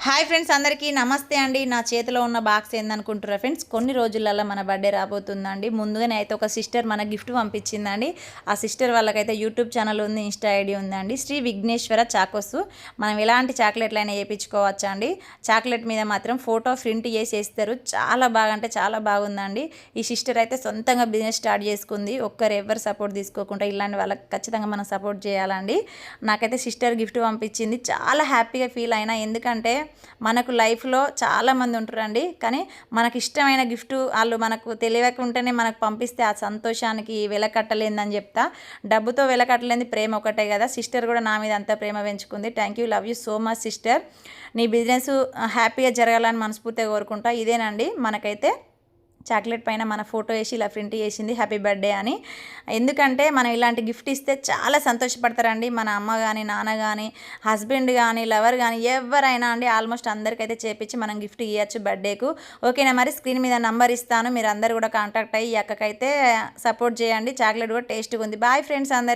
Hi friends, అందరికీ నమస్తే అండి. నా చేతిలో ఉన్న బాక్స్ ఏందనుకుంటున్నారా ఫ్రెండ్స్? కొన్ని రోజులలో మన బర్త్డే రాబోతుందండి. ముందుగానే అయితే ఒక సిస్టర్ మన గిఫ్ట్ పంపించిందండి. ఆ సిస్టర్ వాళ్ళకైతే యూట్యూబ్ ఛానల్ ఉంది, ఇన్స్టా ఐడి ఉందండి. శ్రీ విఘ్నేశ్వర చాకోసు. మనం ఎలాంటి చాక్లెట్లు అయినా వేయించుకోవచ్చా అండి. చాక్లెట్ మీద మాత్రం ఫోటో ప్రింట్ చేసి వేస్తారు. చాలా బాగా అంటే చాలా బాగుందండి. ఈ సిస్టర్ అయితే సొంతంగా బిజినెస్ స్టార్ట్ చేసుకుంది. ఎవరు సపోర్ట్ తీసుకోకుండా ఇలాంటి వాళ్ళకి ఖచ్చితంగా మనం సపోర్ట్ చేయాలండి. నాకైతే సిస్టర్ గిఫ్ట్ పంపించింది. చాలా హ్యాపీగా ఫీల్ అయినా, ఎందుకంటే మనకు లైఫ్లో చాలామంది ఉంటారండి. కానీ మనకి ఇష్టమైన గిఫ్ట్ వాళ్ళు మనకు తెలియకుండానే మనకు పంపిస్తే ఆ సంతోషానికి వెలకట్టలేదని చెప్తా. డబ్బుతో వెలకట్టలేని ప్రేమ ఒకటే కదా. సిస్టర్ కూడా నా మీద అంత ప్రేమ పెంచుకుంది. Thank you, love you so much sister. నీ బిజినెస్ హ్యాపీగా జరగాలని మనస్ఫూర్తిగా కోరుకుంటా. ఇదేనండి మనకైతే చాక్లెట్ పైన మన ఫోటో వేసి ఇలా ప్రింట్ చేసింది, హ్యాపీ బర్త్డే అని. ఎందుకంటే మనం ఇలాంటి గిఫ్ట్ ఇస్తే చాలా సంతోషపడతారండి. మన అమ్మ కానీ, నాన్న కానీ, హస్బెండ్ కానీ, లవర్ కానీ, ఎవరైనా అండి. ఆల్మోస్ట్ అందరికైతే చేపించి మనం గిఫ్ట్ ఇవ్వచ్చు బర్త్డేకు. ఓకేనా? మరి స్క్రీన్ మీద నంబర్ ఇస్తాను, మీరు అందరు కూడా కాంటాక్ట్ అయ్యి ఈ అక్కకైతే సపోర్ట్ చేయండి. చాక్లెట్ కూడా టేస్ట్గా ఉంది. బాయ్ ఫ్రెండ్స్ అందరు.